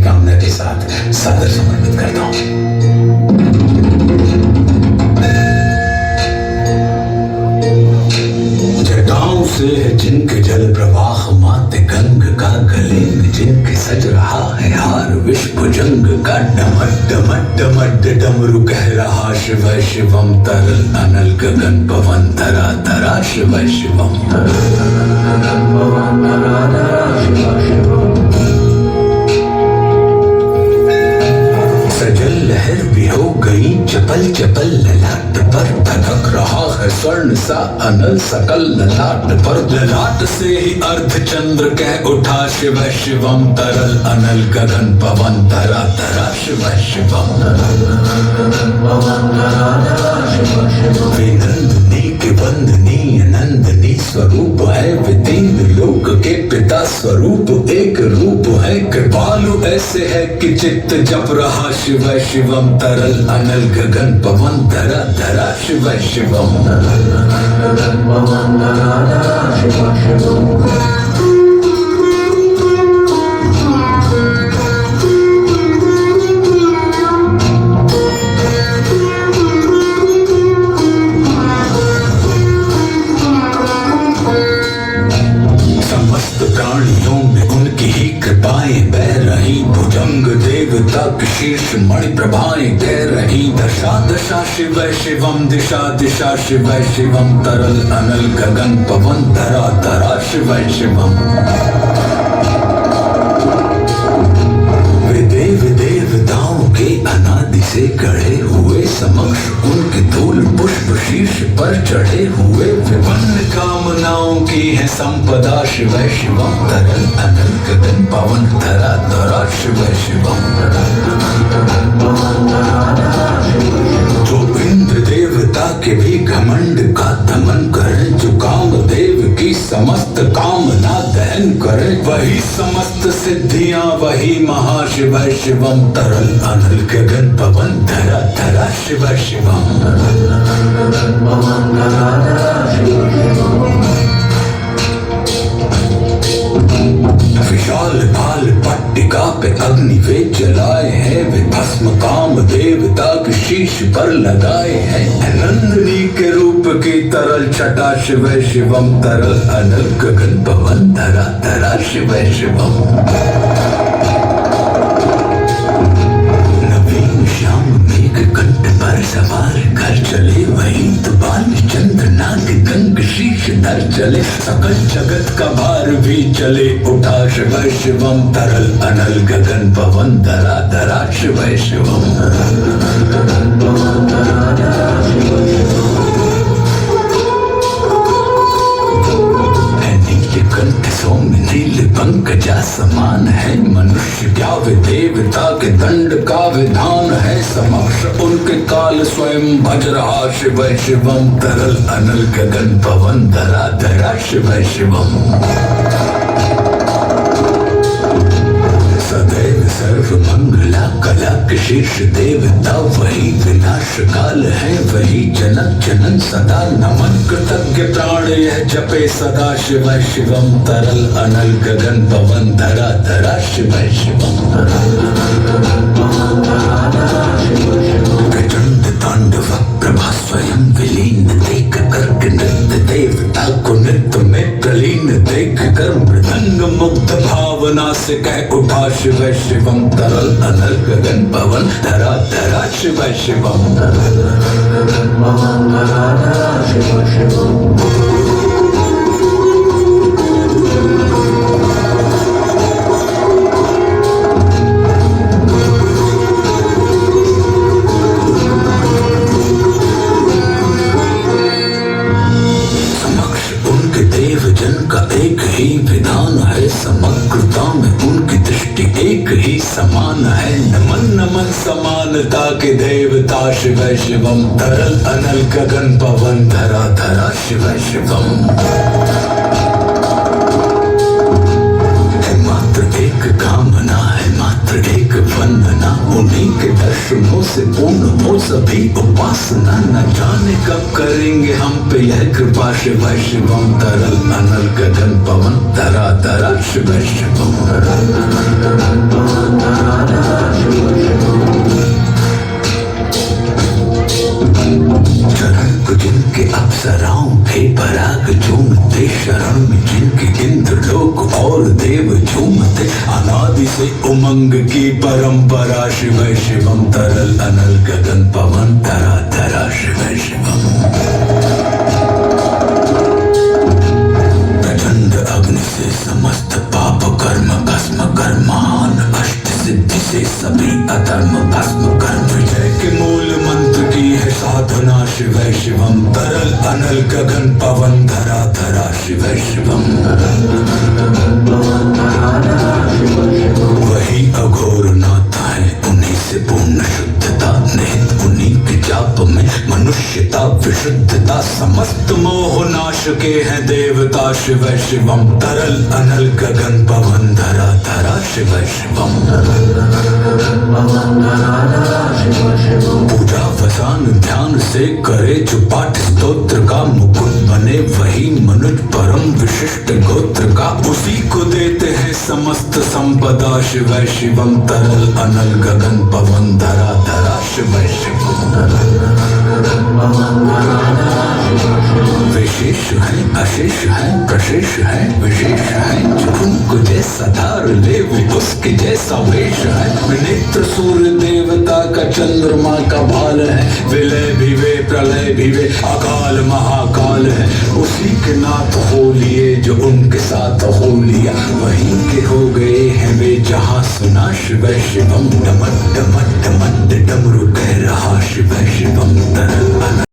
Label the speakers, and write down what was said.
Speaker 1: कामना के साथ सादर समर्पित करता हूँ। जटाओं से है जिनके जल प्रवाह माते गंग का, गले में जिनके सज रहा है हार विश्वभुजंग का, डमट डमट डमट डमरू कह रहा शिव शिवम, तरल अनल गगन पवन धरा धरा शिव शिवम। सजल लहर भी हो गई चपल चपल, ललाट पर धधक रहा है स्वर्ण सा अनल सकल, ललाट पर ललाट से ही अर्ध चंद्र कह उठा शिव शिवम, तरल अनल गगन पवन धरा धरा शिव शिवम। वे नंदनी के वंदनी नंदनी स्वरूप है, वे तीन लोक के पिता स्वरूप एक रूप है, कृपालु ऐसे है कि चित्त जप रहा शिव शिवम, तरल अनल गगन पवन धरा धरा शिव शिवम। समस्त प्राणियों में उनकी ही कृपाएं बह रही, भुजंग देवता की शीर्ष मणि प्रभाएं दे रही, दशा दशा शिव शिवम, दिशा दिशा शिव शिवम, तरल अनल गगन पवन धरा धरा शिव शिवम। वे देव देवताओं के अनादि से गढ़े हुए, समक्ष उनके धूल पुष्प शीर्ष पर चढ़े हुए, विभिन्न कामनाओं की है संपदा शिव शिवम, तरल अनल गगन पवन धरा धरा शिव शिवम। जो इंद्र देवता के भी घमंड का दमन करे, जो कामदेव की समस्त कामना दहन करे, वही समस्त सिद्धियां वही महाशिव शिवम, तरल अनल गगन पवन धरा धरा शिव शिवम। विशाल भाल पट्टिका पे अग्नि वे जलाए हैं, वे भस्म काम देवता के शीश पर लगाए हैं, नंदिनी के रूप की तरल छटा शिव शिवम, तरल अनल गगन पवन धरा धरा शिव शिवम। नवीन श्याम मेघ कंठ पर सवार कर चले, वही तो बाल चंद्र नाग गंग शीश धर चले, सकल जगत का भार भी चले उठा शिव शिवम, तरल अनल गगन पवन धरा धरा शिव शिवम। कंठ सौम्य नील पंकजा समान है, मनुष्य क्या वे देवता के दंड का विधान है, समक्ष उनके काल स्वयं भज रहा शिव शिवम, तरल अनल गगन पवन धरा धरा शिव शिवम। सदैव सर्व मंगला कला के शीर्ष देवता वही, विनाश काल है वही, जनक जनन सदा नमन, कृतज्ञ प्राण यह जपे सदा शिव शिवम, तरल अनल गगन पवन धरा धरा शिव शिवम। प्रचंड तांडव प्रभा स्वयं विलीन देख कर, नृत्य देवता को नृत्य में प्रलीन देख कर, मृदंग मुग्ध भावना से कह उठा शिव शिवम, तरल अनल गगन पवन धरा धरा शिव शिवम। एक ही विधान है, समग्रता में उनकी दृष्टि एक ही समान है, नमन नमन समानता के देवता शिव शिवम, तरल अनल गगन पवन धरा धरा शिव शिवम। मात्र एक कामना है, मात्र एक वंदना, उन्हीं के दर्शनों से पूर्ण हो सभी उपासना, न जाने कब करेंगे हम पे यह कृपा शिव शिवम, तरल अनल गगन पवन धरा धरा शिव शिवम। से उमंग की परंपरा शिव शिवम तरल अनल गगन पवन धरा धरा शिव शिवम प्रचंड अग्नि से समस्त पाप कर्म भस्म कर्मान अष्ट सिद्धि से सभी अधर्म भस्म कर्म विजय के मूल मंत्र की है साधना शिव शिवम तरल अनल गगन पवन धरा धरा शिव शिवम वही अघोर नाथ है उन्हीं से पूर्ण शुद्धता निहित उन्हीं के जाप में मनुष्यता विशुद्धता समस्त मोह नाश के हैं देवता शिव शिवम तरल अनल गगन पवन धरा धरा शिव शिवम पूजा वसान ध्यान से करे जो पाठ स्तोत्र का मुकुट बने वही मनुज परम विशिष्ट गोत्र का उसी को देते हैं समस्त संपदा शिव शिवम तरल अनल गगन पवन धरा धरा शिव शिवम विशेष है अशेष है प्रशेष है विशेष है जो उनको जैसा धार ले उसके जैसा वेश है नेत्र सूर्य देवता का चंद्रमा का भाल है विलय भी वे प्रलय भी वे अकाल महाकाल है उसी के नाथ हो लिए जो उनके साथ हो लिया वहीं के हो गए हैं वे जहाँ सुना शिव शिवम डमट डमट डमट डमरू कह रहा शिव शिवम तरल